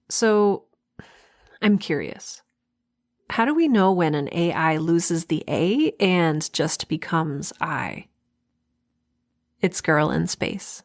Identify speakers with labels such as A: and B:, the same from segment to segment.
A: So, I'm curious. How do we know when an AI loses the A and just becomes I? It's Girl in Space.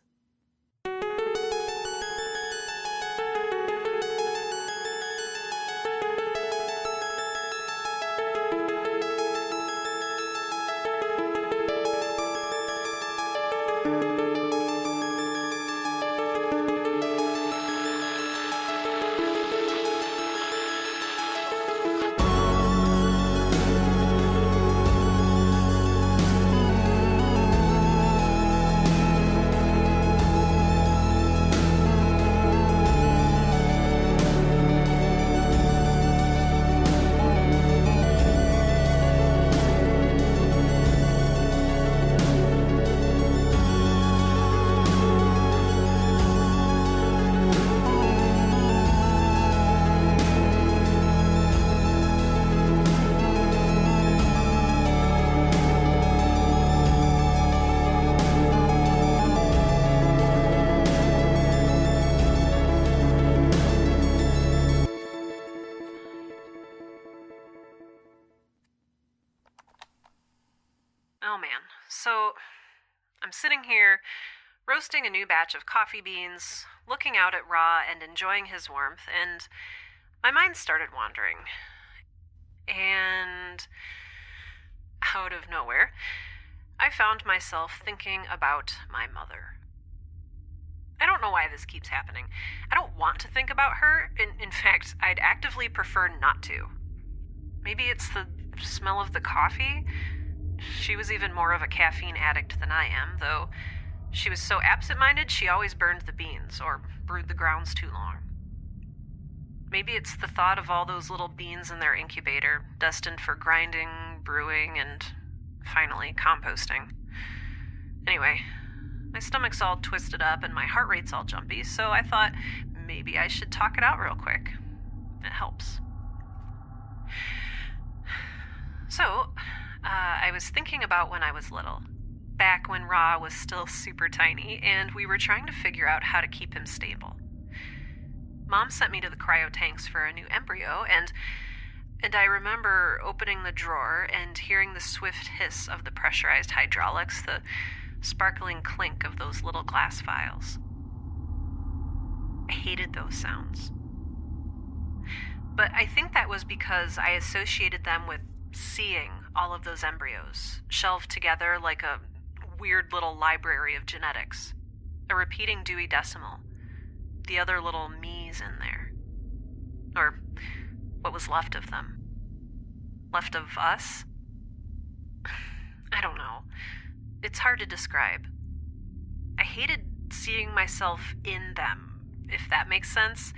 A: Oh man, so I'm sitting here roasting a new batch of coffee beans, looking out at Ra and enjoying his warmth, and my mind started wandering. And out of nowhere, I found myself thinking about my mother. I don't know why this keeps happening. I don't want to think about her. In fact, I'd actively prefer not to. Maybe it's the smell of the coffee? She was even more of a caffeine addict than I am, though she was so absent-minded she always burned the beans or brewed the grounds too long. Maybe it's the thought of all those little beans in their incubator, destined for grinding, brewing, and finally composting. Anyway, my stomach's all twisted up and my heart rate's all jumpy, so I thought maybe I should talk it out real quick. It helps. So, I was thinking about when I was little, back when Ra was still super tiny, and we were trying to figure out how to keep him stable. Mom sent me to the cryo tanks for a new embryo, and I remember opening the drawer and hearing the swift hiss of the pressurized hydraulics, the sparkling clink of those little glass vials. I hated those sounds. But I think that was because I associated them with seeing all of those embryos, shelved together like a weird little library of genetics, a repeating Dewey Decimal, the other little me's in there. Or what was left of them. Left of us? I don't know. It's hard to describe. I hated seeing myself in them, if that makes sense,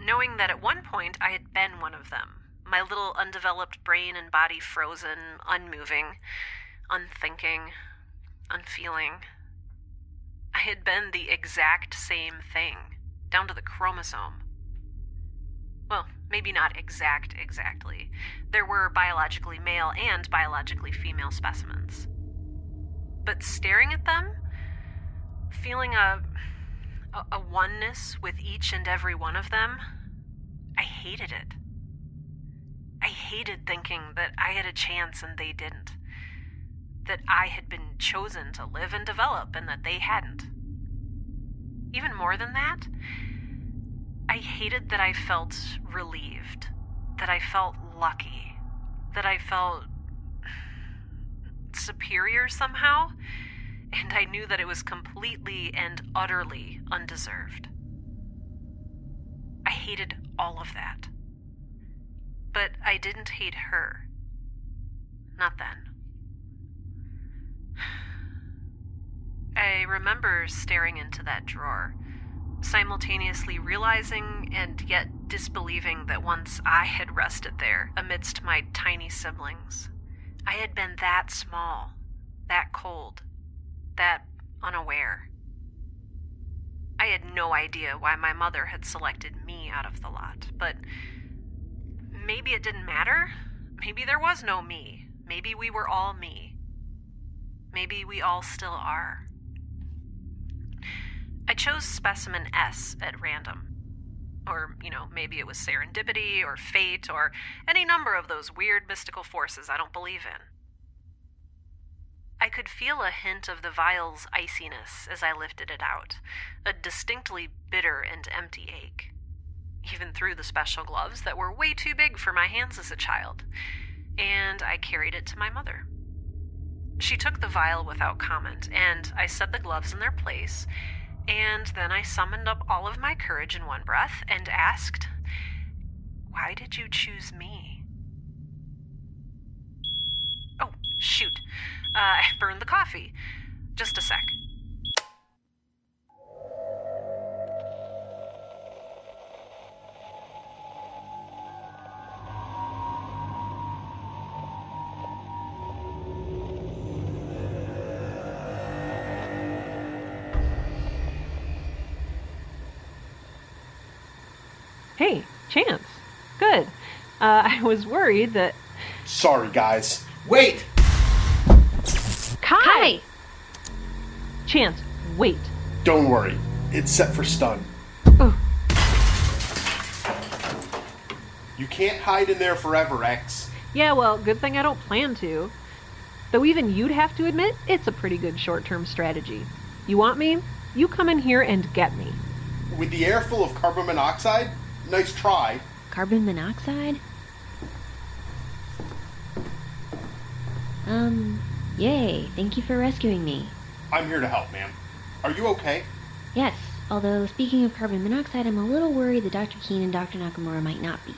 A: knowing that at one point I had been one of them. My little undeveloped brain and body frozen, unmoving, unthinking, unfeeling. I had been the exact same thing, down to the chromosome. Well, maybe not exactly. There were biologically male and biologically female specimens. But staring at them, feeling a oneness with each and every one of them, I hated it. I hated thinking that I had a chance and they didn't. That I had been chosen to live and develop and that they hadn't. Even more than that, I hated that I felt relieved, that I felt lucky, that I felt superior somehow, and I knew that it was completely and utterly undeserved. I hated all of that. But I didn't hate her. Not then. I remember staring into that drawer, simultaneously realizing and yet disbelieving that once I had rested there amidst my tiny siblings, I had been that small, that cold, that unaware. I had no idea why my mother had selected me out of the lot, but maybe it didn't matter. Maybe there was no me. Maybe we were all me. Maybe we all still are. I chose specimen S at random. Or, maybe it was serendipity or fate or any number of those weird mystical forces I don't believe in. I could feel a hint of the vial's iciness as I lifted it out, a distinctly bitter and empty ache. Even through the special gloves that were way too big for my hands as a child, and I carried it to my mother. She took the vial without comment, and I set the gloves in their place, and then I summoned up all of my courage in one breath and asked, "Why did you choose me?" Oh, shoot. I burned the coffee. Just a sec. Hey, Chance. Good. I was worried that...
B: Sorry, guys. Wait!
A: Kai! Chance, wait.
B: Don't worry. It's set for stun.
A: Ugh.
B: You can't hide in there forever, X.
A: Yeah, well, good thing I don't plan to. Though even you'd have to admit, it's a pretty good short-term strategy. You want me? You come in here and get me.
B: With the air full of carbon monoxide? Nice try.
C: Carbon monoxide? Yay. Thank you for rescuing me.
B: I'm here to help, ma'am. Are you okay?
C: Yes, although speaking of carbon monoxide, I'm a little worried that Dr. Keene and Dr. Nakamura might not be.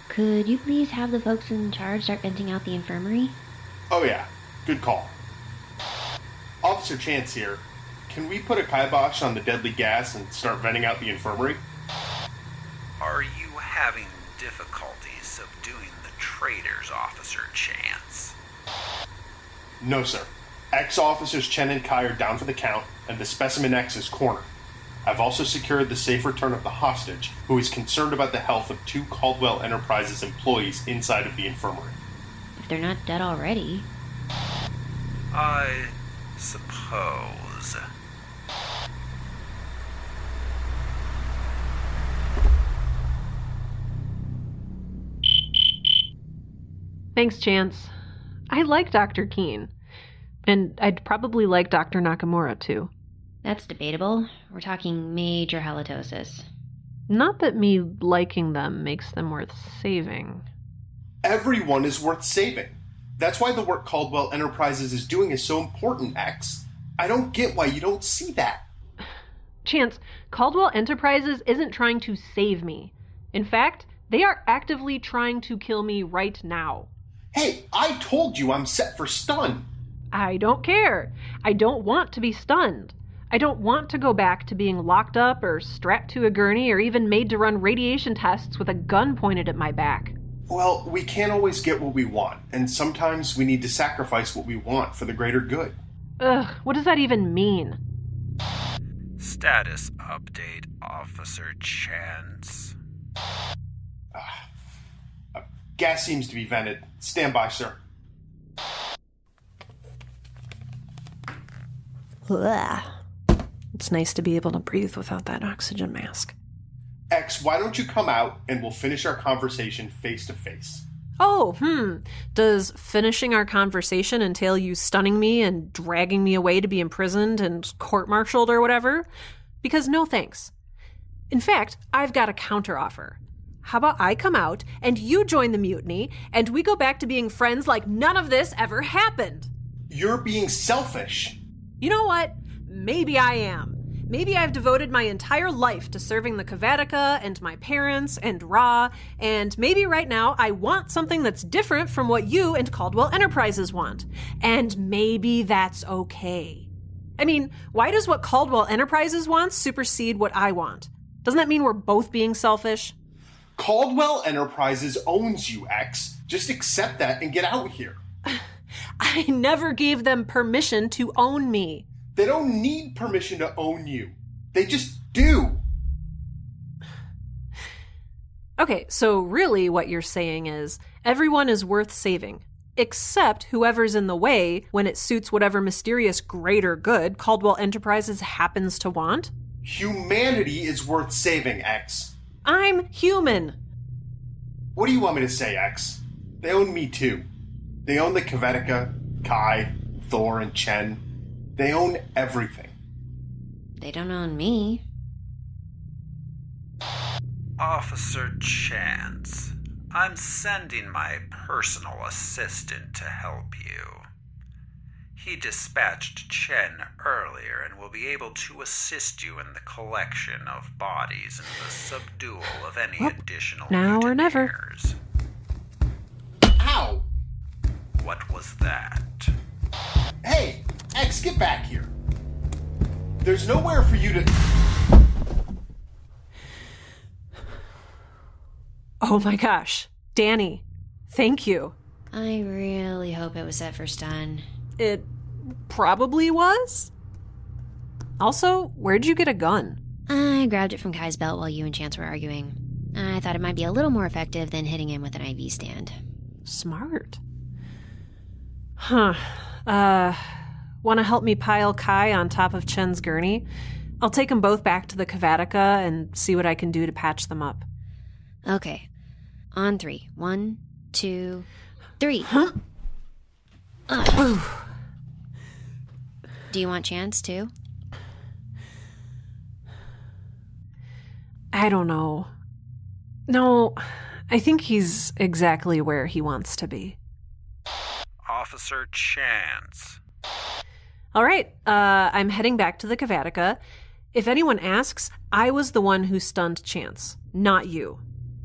C: Could you please have the folks in charge start venting out the infirmary?
B: Oh yeah, good call. Officer Chance here. Can we put a kibosh on the deadly gas and start venting out the infirmary?
D: Are you having difficulty subduing the traitors, Officer Chance?
B: No, sir. Ex-officers Chen and Kai are down for the count, and the specimen X is cornered. I've also secured the safe return of the hostage, who is concerned about the health of 2 Caldwell Enterprises employees inside of the infirmary.
C: If they're not dead already.
D: I suppose.
A: Thanks, Chance. I like Dr. Keene. And I'd probably like Dr. Nakamura, too.
C: That's debatable. We're talking major halitosis.
A: Not that me liking them makes them worth saving.
B: Everyone is worth saving. That's why the work Caldwell Enterprises is doing is so important, X. I don't get why you don't see that.
A: Chance, Caldwell Enterprises isn't trying to save me. In fact, they are actively trying to kill me right now.
B: Hey, I told you I'm set for stun.
A: I don't care. I don't want to be stunned. I don't want to go back to being locked up or strapped to a gurney or even made to run radiation tests with a gun pointed at my back.
B: Well, we can't always get what we want, and sometimes we need to sacrifice what we want for the greater good.
A: Ugh, what does that even mean?
D: Status update, Officer Chance.
B: Gas seems to be vented. Stand by, sir.
A: Ugh. It's nice to be able to breathe without that oxygen mask.
B: X, why don't you come out and we'll finish our conversation face to face?
A: Oh, Does finishing our conversation entail you stunning me and dragging me away to be imprisoned and court-martialed or whatever? Because no thanks. In fact, I've got a counteroffer. How about I come out and you join the mutiny and we go back to being friends like none of this ever happened?
B: You're being selfish.
A: You know what? Maybe I am. Maybe I've devoted my entire life to serving the Kavatica and my parents and Ra, and maybe right now I want something that's different from what you and Caldwell Enterprises want. And maybe that's okay. I mean, why does what Caldwell Enterprises wants supersede what I want? Doesn't that mean we're both being selfish?
B: Caldwell Enterprises owns you, X. Just accept that and get out here.
A: I never gave them permission to own me.
B: They don't need permission to own you. They just do.
A: Okay, so really what you're saying is everyone is worth saving, except whoever's in the way when it suits whatever mysterious greater good Caldwell Enterprises happens to want?
B: Humanity is worth saving, X.
A: I'm human.
B: What do you want me to say, X? They own me too. They own the Kvetica, Kai, Thor, and Chen. They own everything.
C: They don't own me.
D: Officer Chance, I'm sending my personal assistant to help you. He dispatched Chen earlier and will be able to assist you in the collection of bodies and the subdual of any additional
A: now or never.
D: mutineers.
B: Ow!
D: What was that?
B: Hey, X, get back here. There's nowhere for you to...
A: Oh my gosh. Danny, thank you.
C: I really hope it was set for stun.
A: It probably was. Also, where'd you get a gun?
C: I grabbed it from Kai's belt while you and Chance were arguing. I thought it might be a little more effective than hitting him with an IV stand.
A: Smart. Huh. Want to help me pile Kai on top of Chen's gurney? I'll take them both back to the Kvetica and see what I can do to patch them up.
C: Okay. On 3. 1, 2, 3.
A: Huh?
C: Do you want Chance, too?
A: I don't know. No, I think he's exactly where he wants to be.
D: Officer Chance.
A: All right, I'm heading back to the Kvetica. If anyone asks, I was the one who stunned Chance, not you.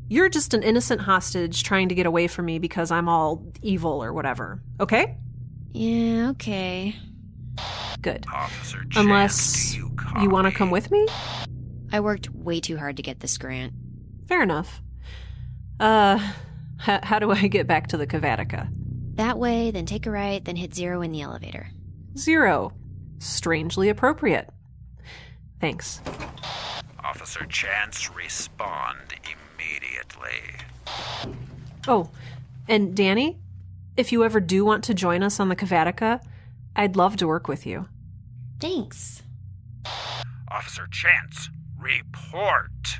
A: You're just an innocent hostage trying to get away from me because I'm all evil or whatever, okay?
C: Yeah, okay.
A: Good.
D: Officer Chance,
A: Unless
D: do
A: you want to come with me?
C: I worked way too hard to get this grant.
A: Fair enough. How do I get back to the Kvetica?
C: That way, then take a right, then hit 0 in the elevator.
A: 0. Strangely appropriate. Thanks.
D: Officer Chance, respond immediately.
A: Oh, and Danny, if you ever do want to join us on the Kvetica, I'd love to work with you.
C: Thanks.
D: Officer Chance, report.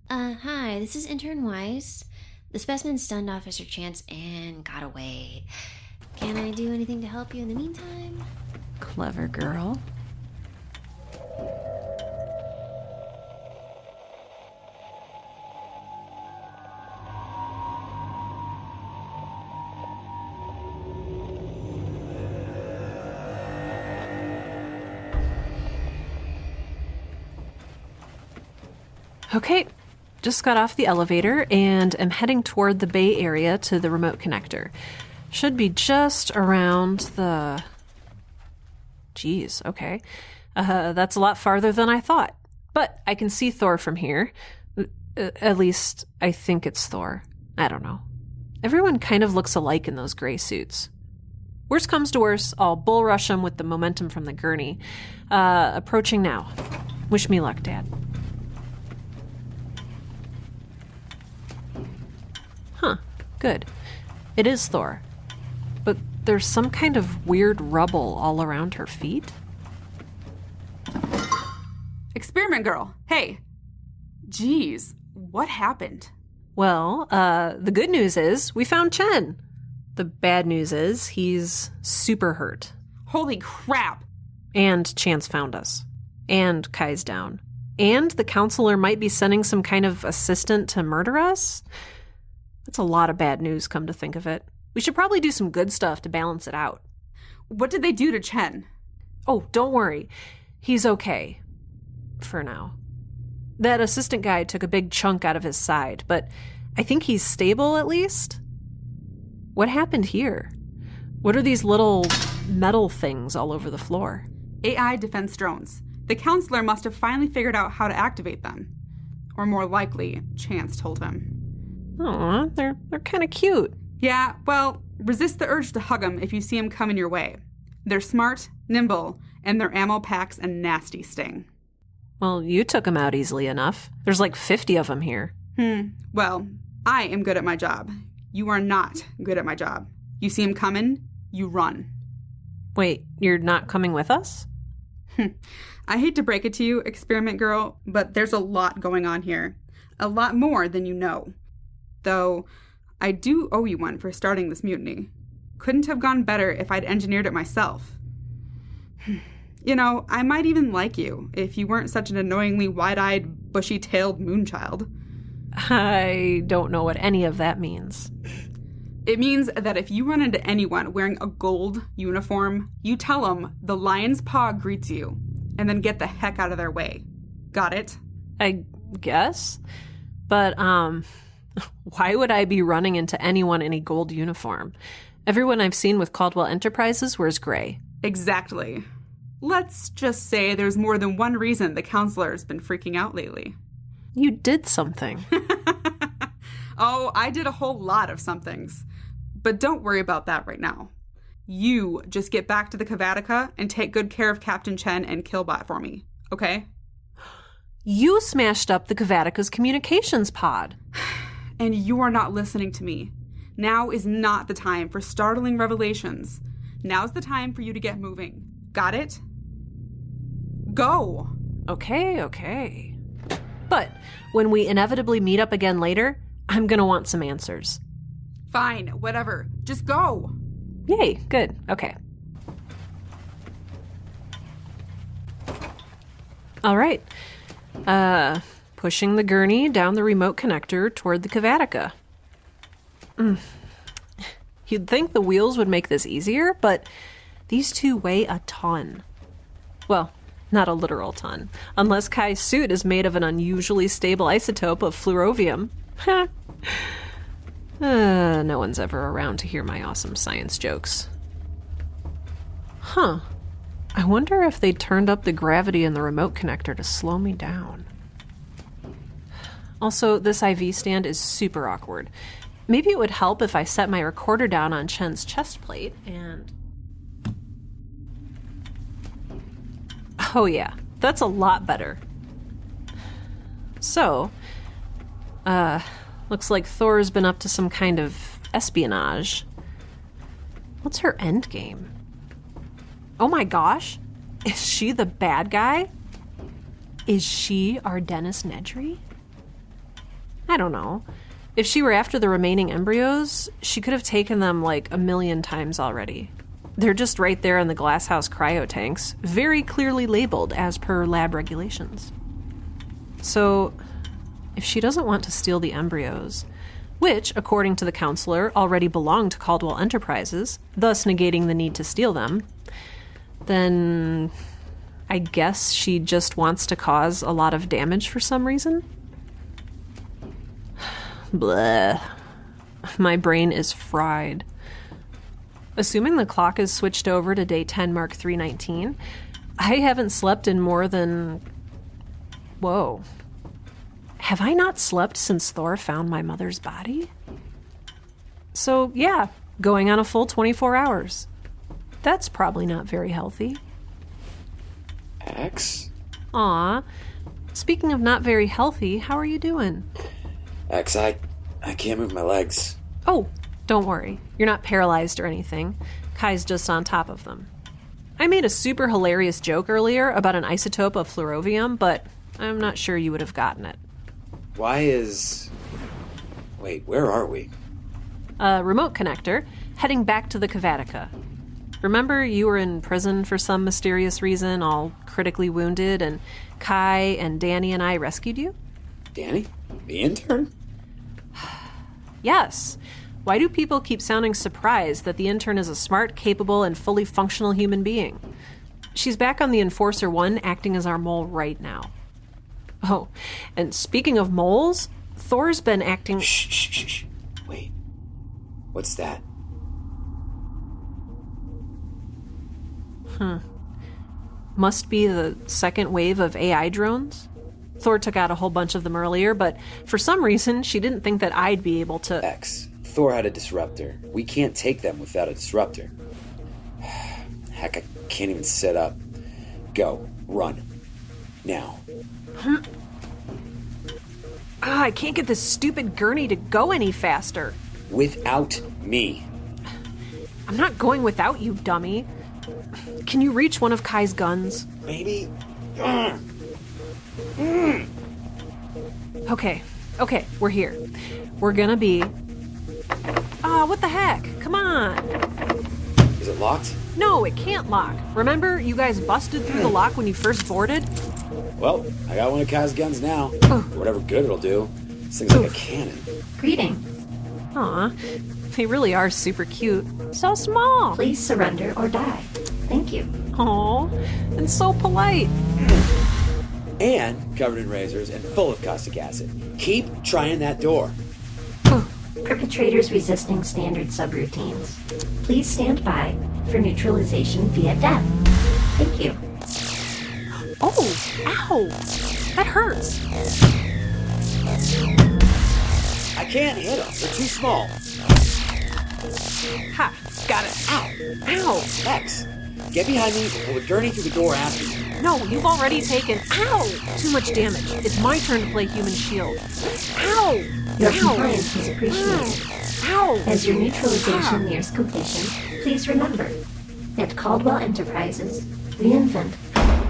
C: Hi, this is Intern Wise. The specimen stunned Officer Chance and got away. Can I do anything to help you in the meantime?
A: Clever girl. Okay, just got off the elevator and am heading toward the Bay Area to the remote connector. Should be just around the... Geez, okay. That's a lot farther than I thought. But I can see Thor from here. At least, I think it's Thor. I don't know. Everyone kind of looks alike in those gray suits. Worst comes to worst, I'll bull rush him with the momentum from the gurney. Approaching now. Wish me luck, Dad. Huh, good. It is Thor. But there's some kind of weird rubble all around her feet.
E: Experiment girl, hey. Geez, what happened?
A: Well, the good news is we found Chen. The bad news is he's super hurt.
E: Holy crap.
A: And Chance found us. And Kai's down. And the counselor might be sending some kind of assistant to murder us? That's a lot of bad news, come to think of it. We should probably do some good stuff to balance it out.
E: What did they do to Chen?
A: Oh, don't worry. He's okay. For now. That assistant guy took a big chunk out of his side, but I think he's stable at least. What happened here? What are these little metal things all over the floor?
E: AI defense drones. The counselor must have finally figured out how to activate them. Or more likely, Chance told him.
A: Aw, they're kind of cute.
E: Yeah, well, resist the urge to hug them if you see them coming your way. They're smart, nimble, and their ammo packs a nasty sting.
A: Well, you took them out easily enough. There's like 50 of them here.
E: Well, I am good at my job. You are not good at my job. You see them coming, you run.
A: Wait, you're not coming with us?
E: I hate to break it to you, Experiment Girl, but there's a lot going on here. A lot more than you know. Though, I do owe you one for starting this mutiny. Couldn't have gone better if I'd engineered it myself. You know, I might even like you if you weren't such an annoyingly wide-eyed, bushy-tailed moonchild.
A: I don't know what any of that means.
E: It means that if you run into anyone wearing a gold uniform, you tell them the lion's paw greets you, and then get the heck out of their way. Got it?
A: I guess. But, why would I be running into anyone in a gold uniform? Everyone I've seen with Caldwell Enterprises wears gray.
E: Exactly. Let's just say there's more than one reason the counselor's been freaking out lately.
A: You did something.
E: Oh, I did a whole lot of somethings. But don't worry about that right now. You just get back to the Kavatica and take good care of Captain Chen and Killbot for me, okay?
A: You smashed up the Kavatica's communications pod.
E: And you are not listening to me. Now is not the time for startling revelations. Now's the time for you to get moving. Got it? Go!
A: Okay. But when we inevitably meet up again later, I'm gonna want some answers.
E: Fine, whatever. Just go!
A: Yay, good. Okay. All right. Pushing the gurney down the remote connector toward the Kavatica. You'd think the wheels would make this easier, but these two weigh a ton. Well, not a literal ton, unless Kai's suit is made of an unusually stable isotope of fluorovium. No one's ever around to hear my awesome science jokes. Huh. I wonder if they turned up the gravity in the remote connector to slow me down. Also, this IV stand is super awkward. Maybe it would help if I set my recorder down on Chen's chest plate and... Oh yeah, that's a lot better. So, looks like Thor's been up to some kind of espionage. What's her endgame? Oh my gosh, is she the bad guy? Is she our Dennis Nedry? I don't know. If she were after the remaining embryos, she could have taken them like 1,000,000 times already. They're just right there in the glasshouse cryo tanks, very clearly labeled as per lab regulations. So, if she doesn't want to steal the embryos, which, according to the counselor, already belonged to Caldwell Enterprises, thus negating the need to steal them, then I guess she just wants to cause a lot of damage for some reason? Bleh. My brain is fried. Assuming the clock is switched over to day 10 Mark 319, I haven't slept in more than... Whoa. Have I not slept since Thor found my mother's body? So, yeah, going on a full 24 hours. That's probably not very healthy.
F: X?
A: Aw. Speaking of not very healthy, how are you doing?
F: X, I can't move my legs.
A: Oh, don't worry. You're not paralyzed or anything. Kai's just on top of them. I made a super hilarious joke earlier about an isotope of fluorovium, but I'm not sure you would have gotten it.
F: Wait, where are we?
A: A remote connector, heading back to the Kavatica. Remember you were in prison for some mysterious reason, all critically wounded, and Kai and Danny and I rescued you?
F: Danny? The intern?
A: Yes. Why do people keep sounding surprised that the intern is a smart, capable, and fully functional human being? She's back on the Enforcer 1, acting as our mole right now. Oh, and speaking of moles, Thor's been acting...
F: Shh. Wait. What's that?
A: Must be the second wave of AI drones? Thor took out a whole bunch of them earlier, but for some reason, she didn't think that I'd be able to...
F: X. Thor had a disruptor. We can't take them without a disruptor. Heck, I can't even sit up. Go. Run. Now.
A: I can't get this stupid gurney to go any faster.
F: Without me.
A: I'm not going without you, dummy. Can you reach one of Kai's guns?
F: Maybe
A: Okay, we're here. We're gonna be... what the heck? Come on.
F: Is it locked?
A: No, it can't lock. Remember, you guys busted through the lock when you first boarded?
F: Well, I got one of Kai's guns now. For whatever good it'll do. This thing's like a cannon.
C: Greetings.
A: Aw, they really are super cute. So small.
C: Please surrender or die. Thank you.
A: Aw, and so polite.
F: And covered in razors and full of caustic acid. Keep trying that door.
C: Perpetrators resisting standard subroutines. Please stand by for neutralization via death. Thank you.
A: Oh, ow! That hurts.
F: I can't hit them. They're too small.
A: Ha! Got it. Ow!
F: X, get behind me and pull the gurney through the door after you.
A: No, you've already taken... Ow! Too much damage. It's my turn to play human shield. Ow!
C: Your
A: Ow!
C: compliance is appreciated.
A: Ow!
C: As your neutralization nears completion, please remember, at Caldwell Enterprises, we invent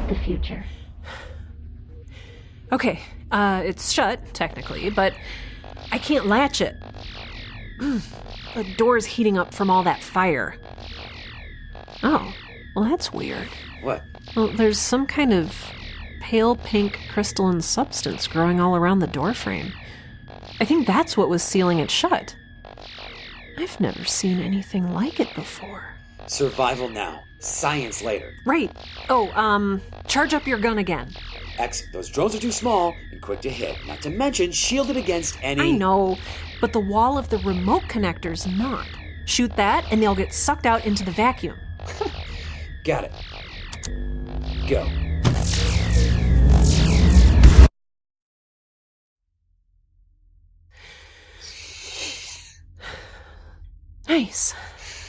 C: the future.
A: Okay, it's shut, technically, but I can't latch it. The door's heating up from all that fire. Oh, well that's weird.
F: What?
A: Well, there's some kind of pale pink crystalline substance growing all around the doorframe. I think that's what was sealing it shut. I've never seen anything like it before.
F: Survival now. Science later.
A: Right. Charge up your gun again.
F: X, those drones are too small and quick to hit. Not to mention shielded against any...
A: I know, but the wall of the remote connector's not. Shoot that, and they'll get sucked out into the vacuum.
F: Got it. Go.
A: Nice.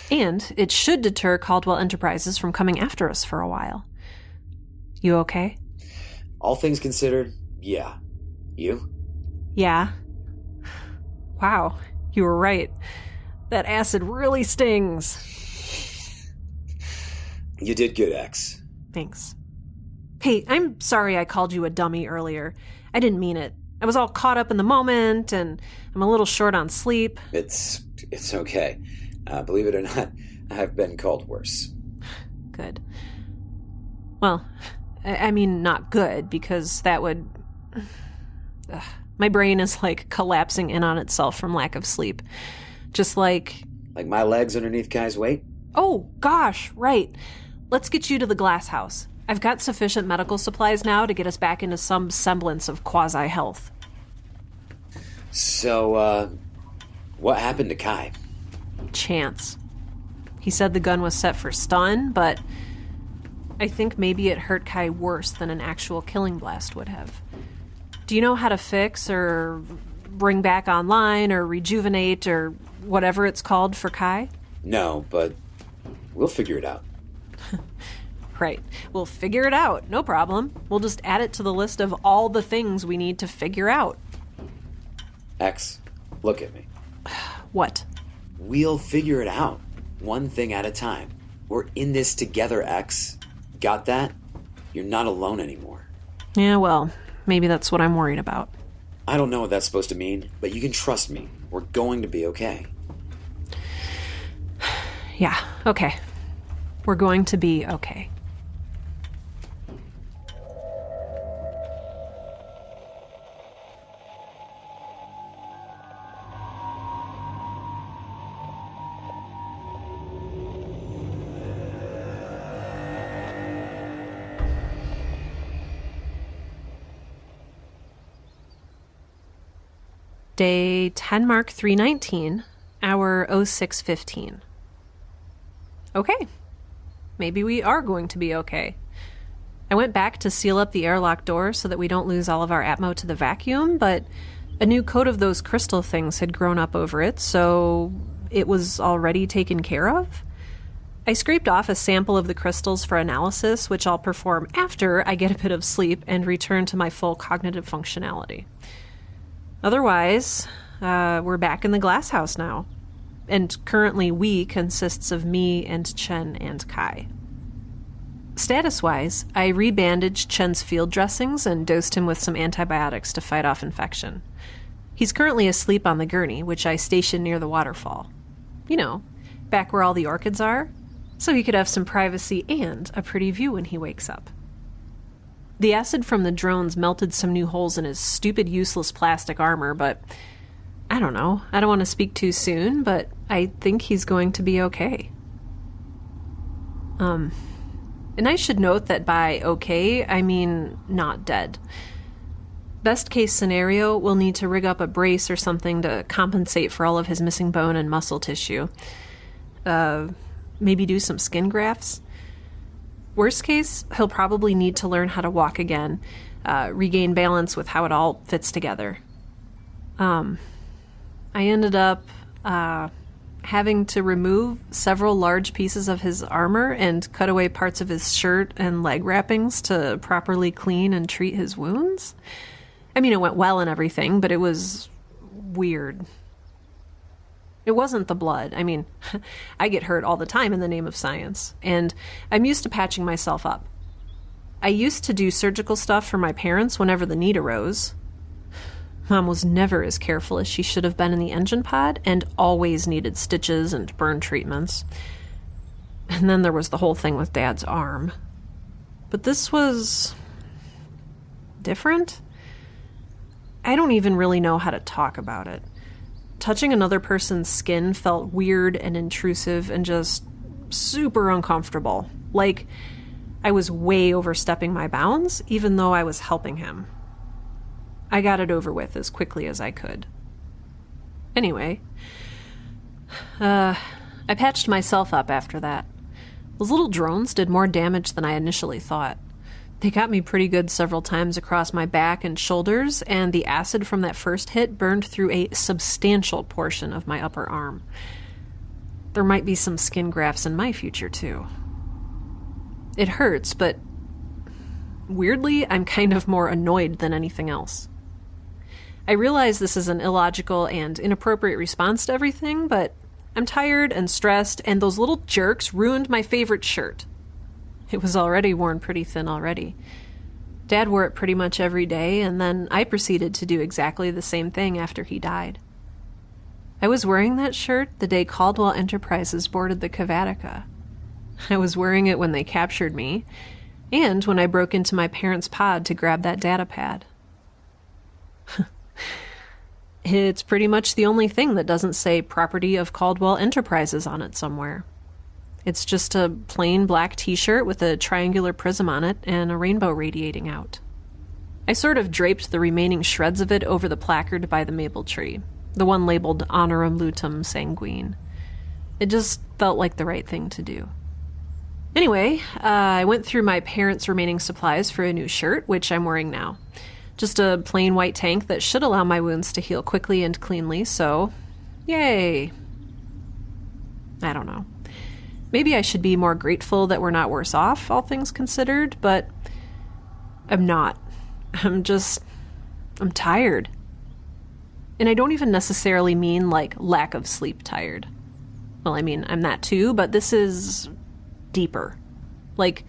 A: And it should deter Caldwell Enterprises from coming after us for a while. You okay?
F: All things considered, yeah. You?
A: Yeah. Wow, you were right. That acid really stings.
F: You did good, X.
A: Thanks. Hey, I'm sorry I called you a dummy earlier. I didn't mean it. I was all caught up in the moment, and I'm a little short on sleep.
F: It's okay. Believe it or not, I've been called worse.
A: Good. Well, I mean not good, because that would... My brain is like collapsing in on itself from lack of sleep. Just like...
F: Like my legs underneath Kai's weight?
A: Oh, gosh, right. Let's get you to the glass house. I've got sufficient medical supplies now to get us back into some semblance of quasi-health.
F: So, what happened to Kai?
A: Chance. He said the gun was set for stun, but I think maybe it hurt Kai worse than an actual killing blast would have. Do you know how to fix or bring back online or rejuvenate or whatever it's called for Kai?
F: No, but we'll figure it out.
A: Right. We'll figure it out. No problem. We'll just add it to the list of all the things we need to figure out.
F: X, look at me.
A: What?
F: We'll figure it out. One thing at a time. We're in this together, X. Got that? You're not alone anymore.
A: Yeah, well, maybe that's what I'm worried about.
F: I don't know what that's supposed to mean, but you can trust me. We're going to be okay.
A: Yeah, okay. We're going to be okay. Day 10 mark 319, hour 0615. Okay. Maybe we are going to be okay. I went back to seal up the airlock door so that we don't lose all of our Atmo to the vacuum, but a new coat of those crystal things had grown up over it, so it was already taken care of. I scraped off a sample of the crystals for analysis, which I'll perform after I get a bit of sleep and return to my full cognitive functionality. Otherwise, we're back in the glass house now. And currently we consists of me and Chen and Kai. Status-wise, I rebandaged Chen's field dressings and dosed him with some antibiotics to fight off infection. He's currently asleep on the gurney, which I stationed near the waterfall. You know, back where all the orchids are, so he could have some privacy and a pretty view when he wakes up. The acid from the drones melted some new holes in his stupid, useless plastic armor, but I don't know. I don't want to speak too soon, but I think he's going to be okay. And I should note that by okay, I mean not dead. Best case scenario, we'll need to rig up a brace or something to compensate for all of his missing bone and muscle tissue. Maybe do some skin grafts. Worst case, he'll probably need to learn how to walk again, regain balance with how it all fits together. I ended up having to remove several large pieces of his armor and cut away parts of his shirt and leg wrappings to properly clean and treat his wounds. I mean, it went well and everything, but it was weird. It wasn't the blood. I mean, I get hurt all the time in the name of science, and I'm used to patching myself up. I used to do surgical stuff for my parents whenever the need arose. Mom was never as careful as she should have been in the engine pod and always needed stitches and burn treatments. And then there was the whole thing with Dad's arm. But this was different. I don't even really know how to talk about it. Touching another person's skin felt weird and intrusive and just super uncomfortable. Like I was way overstepping my bounds, even though I was helping him. I got it over with as quickly as I could. Anyway, I patched myself up after that. Those little drones did more damage than I initially thought. They got me pretty good several times across my back and shoulders, and the acid from that first hit burned through a substantial portion of my upper arm. There might be some skin grafts in my future, too. It hurts, but weirdly, I'm kind of more annoyed than anything else. I realize this is an illogical and inappropriate response to everything, but I'm tired and stressed, and those little jerks ruined my favorite shirt. It was already worn pretty thin already. Dad wore it pretty much every day, and then I proceeded to do exactly the same thing after he died. I was wearing that shirt the day Caldwell Enterprises boarded the Kavatica. I was wearing it when they captured me, and when I broke into my parents' pod to grab that data pad. It's pretty much the only thing that doesn't say property of Caldwell Enterprises on it somewhere. It's just a plain black t-shirt with a triangular prism on it and a rainbow radiating out. I sort of draped the remaining shreds of it over the placard by the maple tree, the one labeled Honorum Lutum Sanguine. It just felt like the right thing to do. Anyway, I went through my parents' remaining supplies for a new shirt, which I'm wearing now. Just a plain white tank that should allow my wounds to heal quickly and cleanly, so yay. I don't know. Maybe I should be more grateful that we're not worse off, all things considered, but I'm not. I'm tired. And I don't even necessarily mean like lack of sleep tired. Well, I mean, I'm that too, but this is deeper. Like,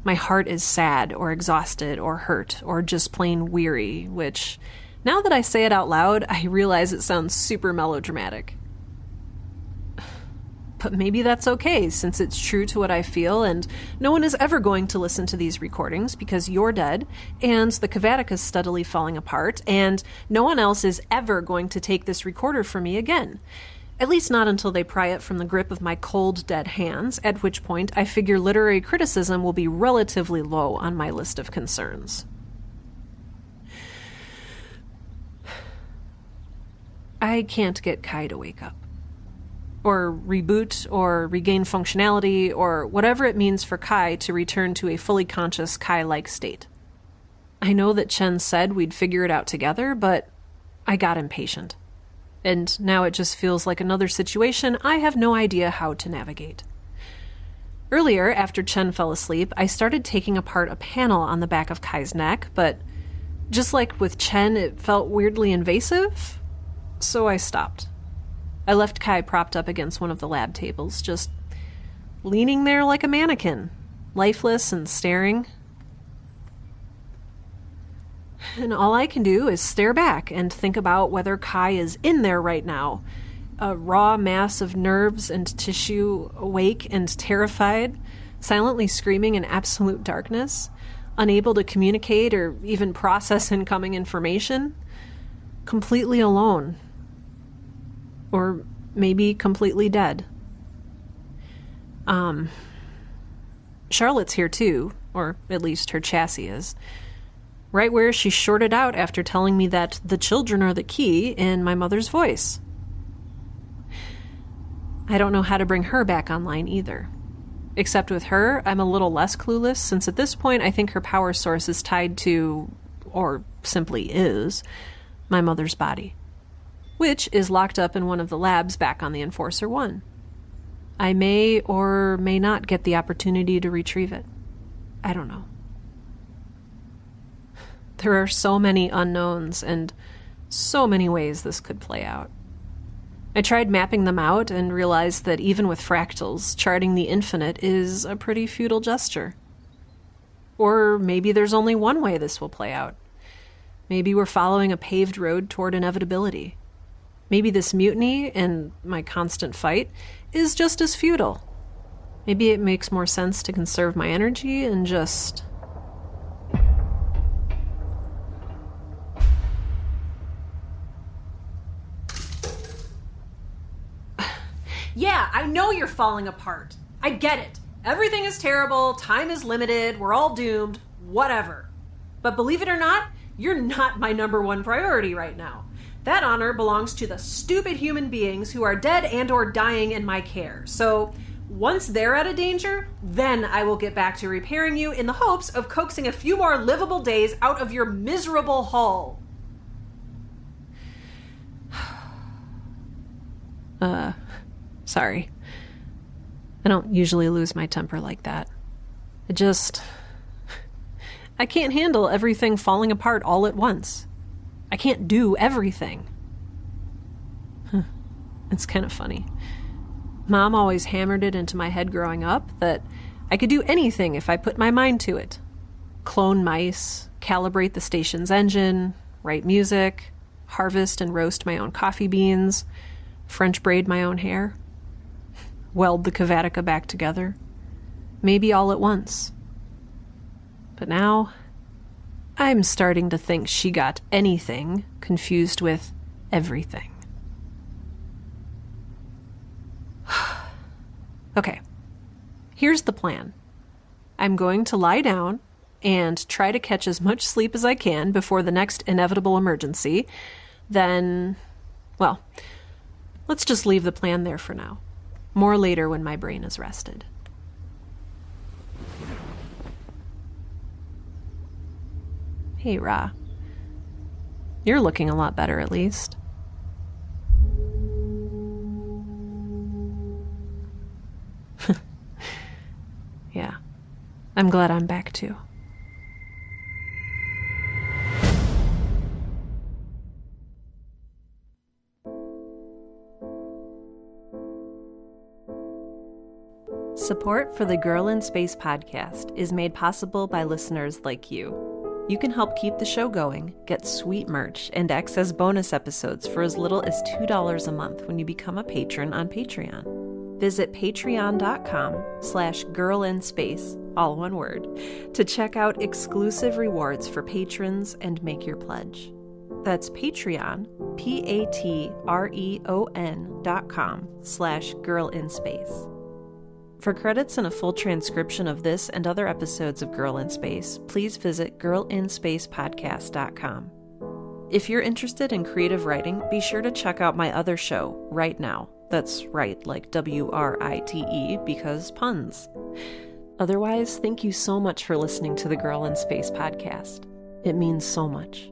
A: my heart is sad or exhausted or hurt or just plain weary, which, now that I say it out loud, I realize it sounds super melodramatic. But maybe that's okay, since it's true to what I feel, and no one is ever going to listen to these recordings because you're dead, and the Kavatica's steadily falling apart, and no one else is ever going to take this recorder from me again. At least not until they pry it from the grip of my cold, dead hands, at which point I figure literary criticism will be relatively low on my list of concerns. I can't get Kai to wake up. Or reboot, or regain functionality, or whatever it means for Kai to return to a fully conscious Kai-like state. I know that Chen said we'd figure it out together, but I got impatient. And now it just feels like another situation I have no idea how to navigate. Earlier, after Chen fell asleep, I started taking apart a panel on the back of Kai's neck, but just like with Chen, it felt weirdly invasive, so I stopped. I left Kai propped up against one of the lab tables, just leaning there like a mannequin, lifeless and staring. And all I can do is stare back and think about whether Kai is in there right now, a raw mass of nerves and tissue, awake and terrified, silently screaming in absolute darkness, unable to communicate or even process incoming information, completely alone. Or maybe completely dead. Charlotte's here too, or at least her chassis is. Right where she shorted out after telling me that the children are the key in my mother's voice. I don't know how to bring her back online either. Except with her, I'm a little less clueless, since at this point I think her power source is tied to, or simply is, my mother's body, which is locked up in one of the labs back on the Enforcer 1. I may or may not get the opportunity to retrieve it. I don't know. There are so many unknowns and so many ways this could play out. I tried mapping them out and realized that even with fractals, charting the infinite is a pretty futile gesture. Or maybe there's only one way this will play out. Maybe we're following a paved road toward inevitability. Maybe this mutiny and my constant fight is just as futile. Maybe it makes more sense to conserve my energy and just... Yeah, I know you're falling apart. I get it. Everything is terrible, time is limited, we're all doomed, whatever. But believe it or not, you're not my number one priority right now. That honor belongs to the stupid human beings who are dead and or dying in my care. So once they're out of danger, then I will get back to repairing you in the hopes of coaxing a few more livable days out of your miserable hull. Sorry. I don't usually lose my temper like that. I can't handle everything falling apart all at once. I can't do everything. It's kind of funny. Mom always hammered it into my head growing up that I could do anything if I put my mind to it. Clone mice, calibrate the station's engine, write music, harvest and roast my own coffee beans, French braid my own hair, weld the Kavatica back together, maybe all at once. But now, I'm starting to think she got anything confused with everything. Okay, here's the plan. I'm going to lie down and try to catch as much sleep as I can before the next inevitable emergency. Then, well, let's just leave the plan there for now. More later when my brain is rested. Hey, Ra. You're looking a lot better, at least. Yeah. I'm glad I'm back, too. Support for the Girl in Space podcast is made possible by listeners like you. You can help keep the show going, get sweet merch, and access bonus episodes for as little as $2 a month when you become a patron on Patreon. Visit patreon.com/girlinspace, all one word, to check out exclusive rewards for patrons and make your pledge. That's Patreon, patreon.com/girlinspace. For credits and a full transcription of this and other episodes of Girl in Space, please visit girlinspacepodcast.com. If you're interested in creative writing, be sure to check out my other show, Right Now. That's right, like WRITE, because puns. Otherwise, thank you so much for listening to the Girl in Space podcast. It means so much.